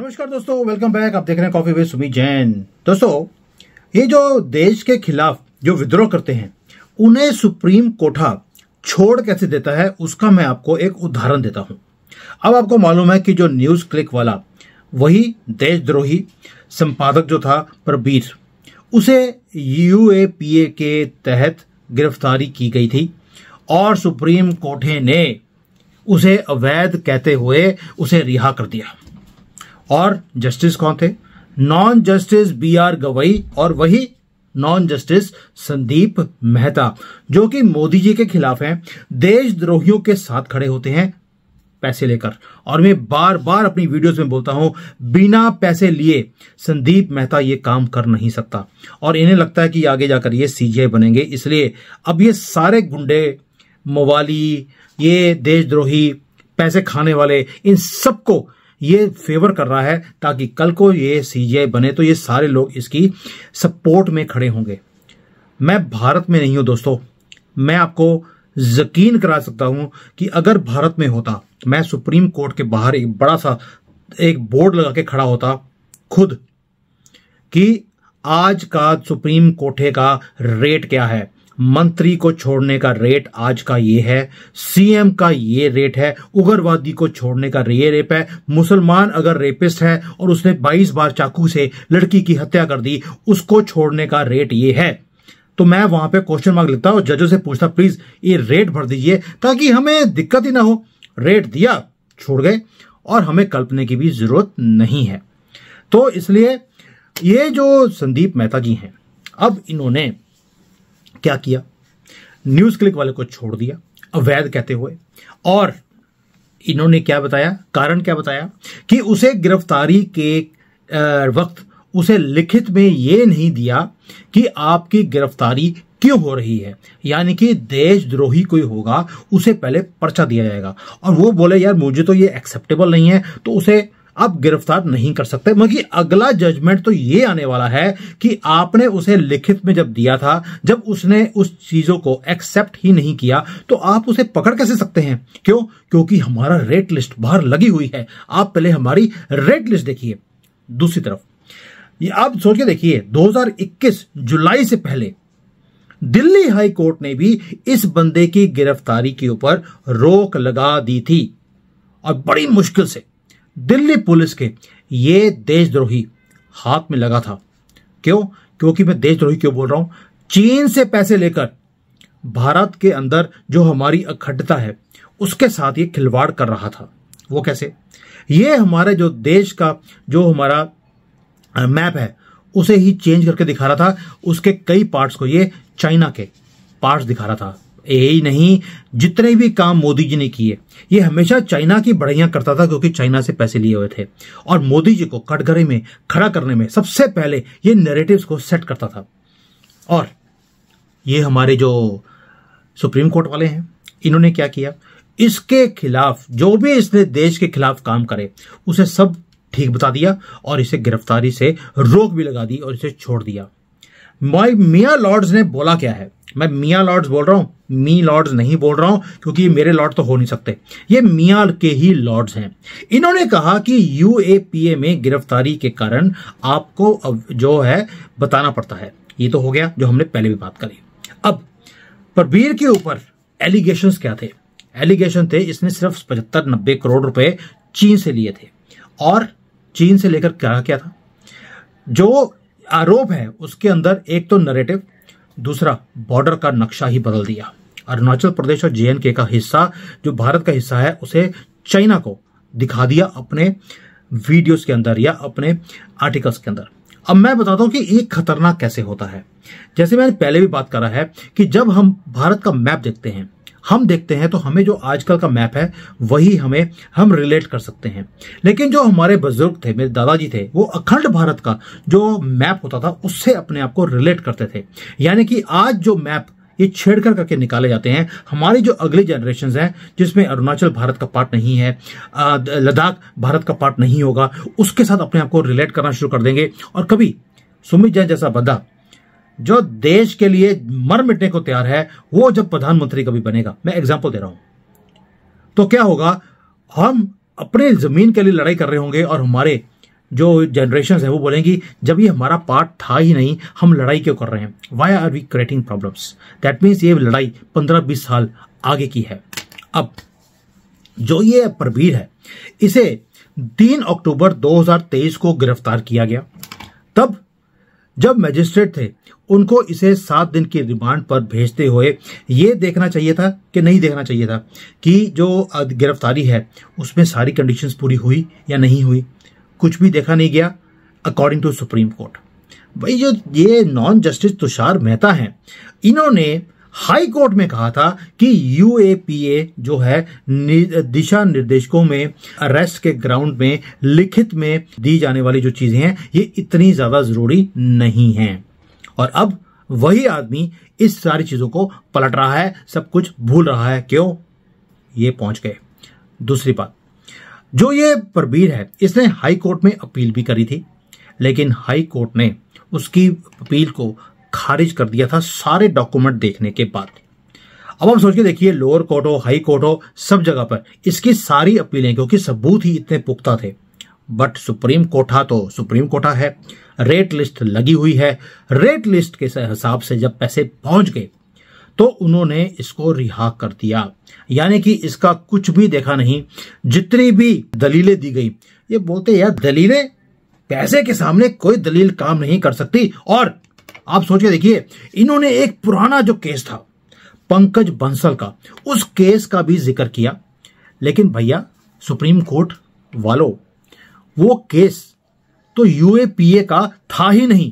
नमस्कार दोस्तों, welcome back. आप देख रहे हैं कॉफी विद सुमित जैन। दोस्तों, ये जो देश के खिलाफ जो विद्रोह करते हैं उन्हें सुप्रीम कोर्ट छोड़ कैसे देता है उसका मैं आपको एक उदाहरण देता हूं। अब आपको मालूम है कि जो न्यूज क्लिक वाला वही देशद्रोही संपादक जो था प्रबीर, उसे यूएपीए के तहत गिरफ्तारी की गई थी और सुप्रीम कोर्ट ने उसे अवैध कहते हुए उसे रिहा कर दिया। और जस्टिस कौन थे? नॉन जस्टिस बीआर गवई और वही नॉन जस्टिस संदीप मेहता, जो कि मोदी जी के खिलाफ हैं, देशद्रोहियों के साथ खड़े होते हैं पैसे लेकर। और मैं बार बार अपनी वीडियोस में बोलता हूं, बिना पैसे लिए संदीप मेहता ये काम कर नहीं सकता। और इन्हें लगता है कि आगे जाकर ये सीजीआई बनेंगे, इसलिए अब ये सारे गुंडे, मवाली, ये देशद्रोही, पैसे खाने वाले, इन सबको ये फेवर कर रहा है ताकि कल को ये सीजीआई बने तो ये सारे लोग इसकी सपोर्ट में खड़े होंगे। मैं भारत में नहीं हूं दोस्तों, मैं आपको यकीन करा सकता हूं कि अगर भारत में होता, मैं सुप्रीम कोर्ट के बाहर एक बड़ा सा एक बोर्ड लगा के खड़ा होता खुद कि आज का सुप्रीम कोर्ट का रेट क्या है, मंत्री को छोड़ने का रेट आज का ये है, सीएम का ये रेट है, उग्रवादी को छोड़ने का ये रेट है, मुसलमान अगर रेपिस्ट है और उसने 22 बार चाकू से लड़की की हत्या कर दी, उसको छोड़ने का रेट ये है। तो मैं वहां पे क्वेश्चन मार्क लिखता और जजों से पूछता, प्लीज ये रेट भर दीजिए ताकि हमें दिक्कत ही ना हो। रेट दिया, छोड़ गए और हमें कल्पने की भी जरूरत नहीं है। तो इसलिए ये जो संदीप मेहता जी हैं, अब इन्होंने क्या किया, न्यूज क्लिक वाले को छोड़ दिया अवैध कहते हुए। और इन्होंने क्या बताया, कारण क्या बताया कि उसे गिरफ्तारी के वक्त उसे लिखित में यह नहीं दिया कि आपकी गिरफ्तारी क्यों हो रही है, यानी कि देशद्रोही कोई होगा उसे पहले पर्चा दिया जाएगा। और वो बोले यार मुझे तो ये एक्सेप्टेबल नहीं है, तो उसे आप गिरफ्तार नहीं कर सकते। मगर अगला जजमेंट तो ये आने वाला है कि आपने उसे लिखित में जब दिया था, जब उसने उस चीजों को एक्सेप्ट ही नहीं किया, तो आप उसे पकड़ कैसे सकते हैं? क्यों? क्योंकि हमारा रेट लिस्ट बाहर लगी हुई है। आप पहले हमारी रेट लिस्ट देखिए। दूसरी तरफ ये आप सोच के देखिए, 2021 जुलाई से पहले दिल्ली हाई कोर्ट ने भी इस बंदे की गिरफ्तारी के ऊपर रोक लगा दी थी और बड़ी मुश्किल से दिल्ली पुलिस के ये देशद्रोही हाथ में लगा था। क्यों? क्योंकि मैं देशद्रोही क्यों बोल रहा हूं, चीन से पैसे लेकर भारत के अंदर जो हमारी अखंडता है उसके साथ ये खिलवाड़ कर रहा था। वो कैसे? ये हमारे जो देश का जो हमारा मैप है उसे ही चेंज करके दिखा रहा था, उसके कई पार्ट्स को ये चाइना के पार्ट्स दिखा रहा था। यही नहीं, जितने भी काम मोदी जी ने किए ये हमेशा चाइना की बढ़ाइयां करता था, क्योंकि चाइना से पैसे लिए हुए थे। और मोदी जी को कटघरे में खड़ा करने में सबसे पहले ये नैरेटिव्स को सेट करता था। और ये हमारे जो सुप्रीम कोर्ट वाले हैं, इन्होंने क्या किया, इसके खिलाफ जो भी इसने देश के खिलाफ काम करे उसे सब ठीक बता दिया और इसे गिरफ्तारी से रोक भी लगा दी और इसे छोड़ दिया। मियां लॉर्ड्स ने बोला क्या है, मैं मियां लॉर्ड्स बोल रहा हूं, मी लॉर्ड्स नहीं बोल रहा हूं, क्योंकि मेरे लॉर्ड तो हो नहीं सकते, ये मियां के ही लॉर्ड्स हैं। इन्होंने कहा कि यूएपीए में गिरफ्तारी के कारण आपको जो है बताना पड़ता है। ये तो हो गया जो हमने पहले भी बात करी। अब प्रबीर के ऊपर एलिगेशंस क्या थे? एलिगेशन थे इसने सिर्फ 75-90 करोड़ रुपए चीन से लिए थे। और चीन से लेकर क्या था, जो आरोप है उसके अंदर एक तो नैरेटिव, दूसरा बॉर्डर का नक्शा ही बदल दिया। अरुणाचल प्रदेश और जेएनके का हिस्सा जो भारत का हिस्सा है उसे चाइना को दिखा दिया अपने वीडियोस के अंदर या अपने आर्टिकल्स के अंदर। अब मैं बताता हूं कि ये खतरनाक कैसे होता है। जैसे मैंने पहले भी बात करा है कि जब हम भारत का मैप देखते हैं, तो हमें जो आजकल का मैप है वही हम रिलेट कर सकते हैं। लेकिन जो हमारे बुजुर्ग थे, मेरे दादाजी थे, वो अखंड भारत का जो मैप होता था उससे अपने आप को रिलेट करते थे। यानी कि आज जो मैप ये छेड़कर करके निकाले जाते हैं, हमारी जो अगली जनरेशन है जिसमें अरुणाचल भारत का पार्ट नहीं है, लद्दाख भारत का पार्ट नहीं होगा, उसके साथ अपने आप को रिलेट करना शुरू कर देंगे। और कभी सुमित जैन जैसा बंदा जो देश के लिए मर मिटने को तैयार है, वो जब प्रधानमंत्री कभी बनेगा, मैं एग्जांपल दे रहा हूं, तो क्या होगा, हम अपने जमीन के लिए लड़ाई कर रहे होंगे और हमारे जो जनरेशन है वो बोलेंगी जब ये हमारा पार्ट था ही नहीं, हम लड़ाई क्यों कर रहे हैं? Why are we creating problems? That means ये लड़ाई 15-20 साल आगे की है। अब जो ये परवीर है, इसे 3 अक्टूबर 2023 को गिरफ्तार किया गया। तब जब मजिस्ट्रेट थे उनको इसे 7 दिन की रिमांड पर भेजते हुए ये देखना चाहिए था कि नहीं देखना चाहिए था कि जो गिरफ्तारी है उसमें सारी कंडीशंस पूरी हुई या नहीं हुई। कुछ भी देखा नहीं गया अकॉर्डिंग टू सुप्रीम कोर्ट। भाई जो ये नॉन जस्टिस तुषार मेहता हैं, इन्होंने हाई कोर्ट में कहा था कि यूएपीए जो है दिशा निर्देशों में अरेस्ट के ग्राउंड में लिखित में दी जाने वाली जो चीजें हैं ये इतनी ज्यादा जरूरी नहीं हैं। और अब वही आदमी इस सारी चीजों को पलट रहा है, सब कुछ भूल रहा है। क्यों? ये पहुंच गए। दूसरी बात, जो ये परवीर है इसने हाई कोर्ट में अपील भी करी थी, लेकिन हाई कोर्ट ने उसकी अपील को खारिज कर दिया था सारे डॉक्यूमेंट देखने के बाद। अब आप सोच के देखिए, लोअर कोर्ट हो, हाई कोर्ट हो, सब जगह पर इसकी सारी अपीलें, क्योंकि सबूत ही इतने पुख्ता थे, बट सुप्रीम कोर्टा तो सुप्रीम कोर्टा है, रेट लिस्ट लगी हुई है। रेट लिस्ट के हिसाब से जब पैसे पहुंच गए तो उन्होंने इसको रिहा कर दिया, यानी कि इसका कुछ भी देखा नहीं। जितनी भी दलीलें दी गई, ये बोलते यार दलीलें पैसे के सामने कोई दलील काम नहीं कर सकती। और आप सोच के देखिए, इन्होंने एक पुराना जो केस था पंकज बंसल का, उस केस का भी जिक्र किया, लेकिन भैया सुप्रीम कोर्ट वालों, वो केस तो यूएपीए का था ही नहीं,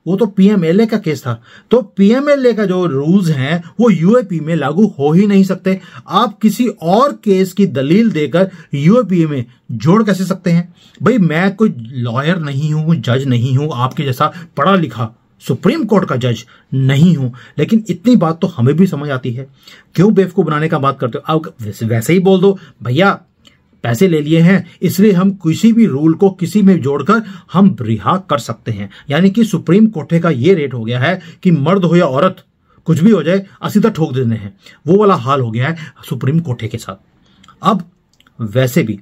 वो तो पीएमएलए का केस था। तो पीएमएलए का जो रूल्स हैं वो यूएपी में लागू हो ही नहीं सकते। आप किसी और केस की दलील देकर यूएपीए में जोड़ कैसे सकते हैं? भाई मैं कोई लॉयर नहीं हूं, जज नहीं हूं, आपके जैसा पढ़ा लिखा सुप्रीम कोर्ट का जज नहीं हूं, लेकिन इतनी बात तो हमें भी समझ आती है। क्यों बेवकूफ बनाने का बात करते हो? आप वैसे ही बोल दो, भैया पैसे ले लिए हैं इसलिए हम किसी भी रूल को किसी में जोड़कर हम रिहा कर सकते हैं। यानी कि सुप्रीम कोर्ट का ये रेट हो गया है कि मर्द हो या औरत कुछ भी हो जाए सीधा ठोक देने हैं, वो वाला हाल हो गया है सुप्रीम कोर्ट के साथ। अब वैसे भी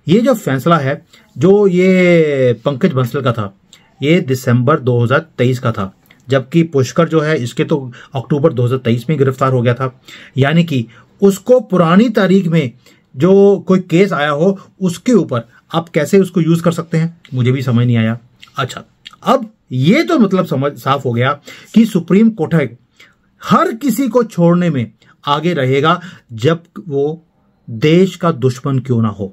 ये जो फैसला है, जो ये पंकज बंसल का था, ये दिसंबर 2023 का था, जबकि पुष्कर जो है इसके तो अक्टूबर 2023 में गिरफ्तार हो गया था। यानी कि उसको पुरानी तारीख में जो कोई केस आया हो उसके ऊपर आप कैसे उसको यूज कर सकते हैं, मुझे भी समझ नहीं आया। अच्छा, अब ये तो मतलब समझ साफ हो गया कि सुप्रीम कोर्ट हर किसी को छोड़ने में आगे रहेगा जब वो देश का दुश्मन क्यों ना हो।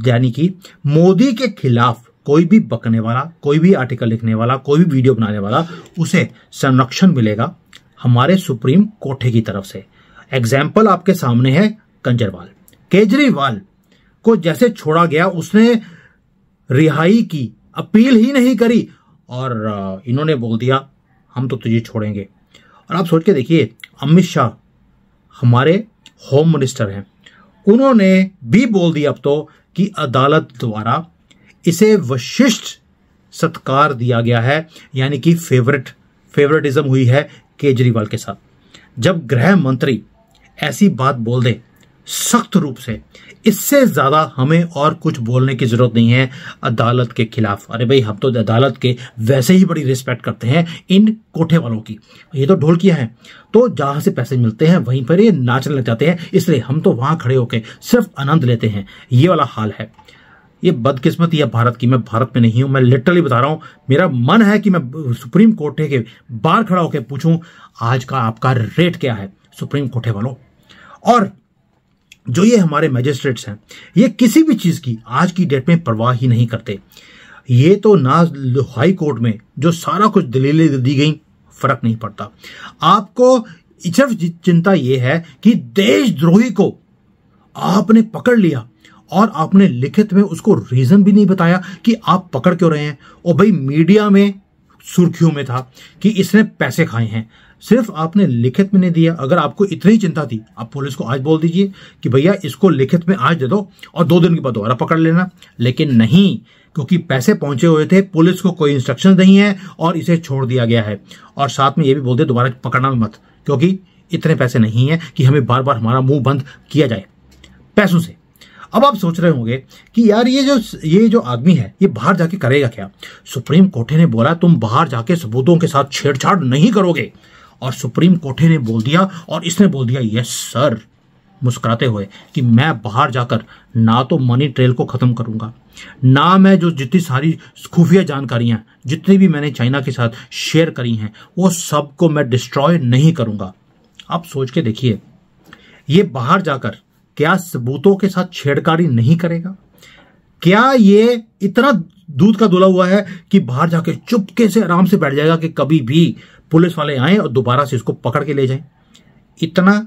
यानी कि मोदी के खिलाफ कोई भी बकने वाला, कोई भी आर्टिकल लिखने वाला, कोई भी वीडियो बनाने वाला, उसे संरक्षण मिलेगा हमारे सुप्रीम कोर्ट की तरफ से। एग्जाम्पल आपके सामने है केजरीवाल को जैसे छोड़ा गया, उसने रिहाई की अपील ही नहीं करी और इन्होंने बोल दिया हम तो तुझे छोड़ेंगे। और आप सोच के देखिए, अमित शाह हमारे होम मिनिस्टर हैं, उन्होंने भी बोल दिया अब तो कि अदालत द्वारा इसे विशिष्ट सत्कार दिया गया है, यानी कि फेवरेटिज्म हुई है केजरीवाल के साथ। जब गृह मंत्री ऐसी बात बोल दे सख्त रूप से, इससे ज्यादा हमें और कुछ बोलने की जरूरत नहीं है अदालत के खिलाफ। अरे भाई, हम तो अदालत के वैसे ही बड़ी रिस्पेक्ट करते हैं इन कोठे वालों की। ये तो ढोलकिया है, तो जहां से पैसे मिलते हैं वहीं पर ये नाचने लग जाते हैं, इसलिए हम तो वहां खड़े होकर सिर्फ आनंद लेते हैं। ये वाला हाल है। ये बदकिस्मती है भारत की। मैं भारत में नहीं हूं, मैं लिटरली बता रहा हूं। मेरा मन है कि मैं सुप्रीम कोर्ट के बाहर खड़ा होकर पूछूं आज का आपका रेट क्या है सुप्रीम कोर्ट वालों। और जो ये हमारे मैजिस्ट्रेट्स हैं, ये किसी भी चीज की आज की डेट में परवाह ही नहीं करते। ये तो ना हाई कोर्ट में जो सारा कुछ दलीलें दी गई, फर्क नहीं पड़ता। आपको सिर्फ चिंता ये है कि देशद्रोही को आपने पकड़ लिया और आपने लिखित में उसको रीजन भी नहीं बताया कि आप पकड़ क्यों रहे हैं। और भाई मीडिया में सुर्खियों में था कि इसने पैसे खाए हैं, सिर्फ आपने लिखित में नहीं दिया। अगर आपको इतनी चिंता थी, आप पुलिस को आज बोल दीजिए कि भैया इसको लिखित में आज दे दो और 2 दिन के बाद दोबारा पकड़ लेना। लेकिन नहीं, क्योंकि पैसे पहुंचे हुए थे, पुलिस को कोई इंस्ट्रक्शन नहीं है और इसे छोड़ दिया गया है। और साथ में ये भी बोल दे दोबारा पकड़ना मत, क्योंकि इतने पैसे नहीं है कि हमें बार बार हमारा मुंह बंद किया जाए पैसों से। अब आप सोच रहे होंगे कि यार ये जो आदमी है ये बाहर जाके करेगा क्या। सुप्रीम कोर्ट ने बोला तुम बाहर जाके सबूतों के साथ छेड़छाड़ नहीं करोगे, और सुप्रीम कोर्ट ने बोल दिया और इसने बोल दिया यस सर, मुस्कुराते हुए, कि मैं बाहर जाकर ना तो मनी ट्रेल को खत्म करूंगा, ना मैं जो जितनी सारी खुफिया जानकारियां जितनी भी मैंने चाइना के साथ शेयर करी हैं वो सबको मैं डिस्ट्रॉय नहीं करूंगा। आप सोच के देखिए, ये बाहर जाकर क्या सबूतों के साथ छेड़छाड़ी नहीं करेगा? क्या ये इतना दूध का धुला हुआ है कि बाहर जाके चुपके से आराम से बैठ जाएगा कि कभी भी पुलिस वाले आए और दोबारा से इसको पकड़ के ले जाएं? इतना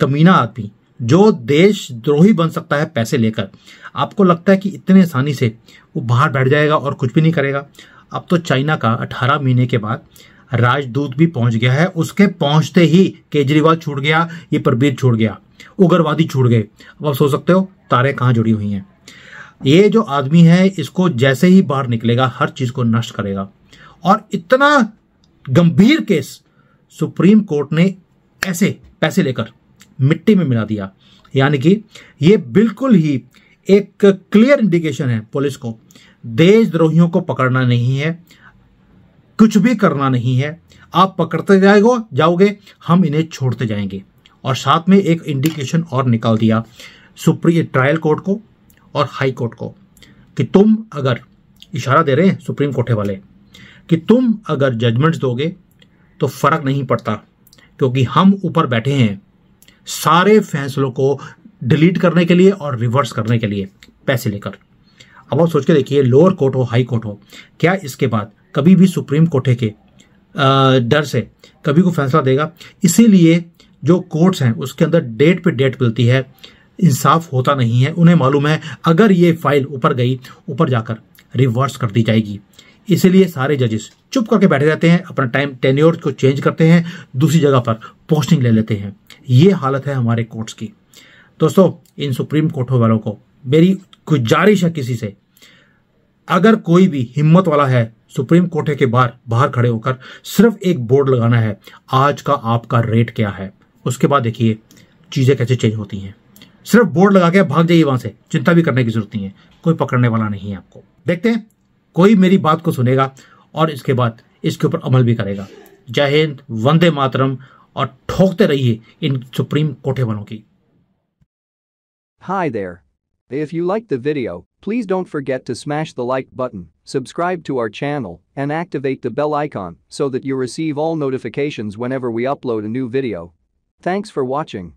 कमीना आदमी जो देशद्रोही बन सकता है पैसे लेकर, आपको लगता है कि इतने आसानी से वो बाहर बैठ जाएगा और कुछ भी नहीं करेगा? अब तो चाइना का 18 महीने के बाद राजदूत भी पहुंच गया है, उसके पहुंचते ही केजरीवाल छूट गया, ये परबीर छूट गया, उग्रवादी छूट गए। अब आप सोच सकते हो तारे कहां जुड़ी हुई हैं। ये जो आदमी है इसको जैसे ही बाहर निकलेगा हर चीज को नष्ट करेगा। और इतना गंभीर केस सुप्रीम कोर्ट ने ऐसे पैसे लेकर मिट्टी में मिला दिया, यानी कि ये बिल्कुल ही एक क्लियर इंडिकेशन है पुलिस को, देशद्रोहियों को पकड़ना नहीं है, कुछ भी करना नहीं है, आप पकड़ते जाओगे हम इन्हें छोड़ते जाएंगे। और साथ में एक इंडिकेशन और निकाल दिया सुप्रीम ट्रायल कोर्ट को और हाई कोर्ट को कि तुम अगर, इशारा दे रहे हैं सुप्रीम कोर्ट वाले, कि तुम अगर जजमेंट्स दोगे तो फर्क नहीं पड़ता, क्योंकि हम ऊपर बैठे हैं सारे फैसलों को डिलीट करने के लिए और रिवर्स करने के लिए पैसे लेकर। अब आप सोच के देखिए, लोअर कोर्ट हो हाई कोर्ट हो, क्या इसके बाद कभी भी सुप्रीम कोर्ट के डर से कभी को फैसला देगा? इसीलिए जो कोर्ट्स हैं उसके अंदर डेट पे डेट मिलती है, इंसाफ होता नहीं है। उन्हें मालूम है अगर ये फाइल ऊपर गई, ऊपर जाकर रिवर्स कर दी जाएगी, इसीलिए सारे जजेस चुप करके बैठे रहते हैं, अपना टाइम टेन्योर को चेंज करते हैं, दूसरी जगह पर पोस्टिंग ले लेते हैं। ये हालत है हमारे कोर्ट्स की। दोस्तों, इन सुप्रीम कोर्ट वालों को मेरी गुजारिश है किसी से, अगर कोई भी हिम्मत वाला है सुप्रीम कोर्ट के बाहर खड़े होकर सिर्फ एक बोर्ड लगाना है, आज का आपका रेट क्या है, उसके बाद देखिए चीजें कैसे चेंज होती हैं। सिर्फ बोर्ड लगा के भाग जाइए वहां से, चिंता भी करने की जरूरत नहीं है, कोई पकड़ने वाला नहीं है आपको। देखते हैं कोई मेरी बात को सुनेगा और इसके बाद इसके ऊपर अमल भी करेगा। जय हिंद, वंदे मातरम, और ठोकते रहिए इन सुप्रीम कोर्ट वालों की। Hi there. If you liked the video, please don't forget to smash the like button, subscribe to our channel, and activate the bell icon so that you receive all notifications whenever we upload a new video. Thanks for watching.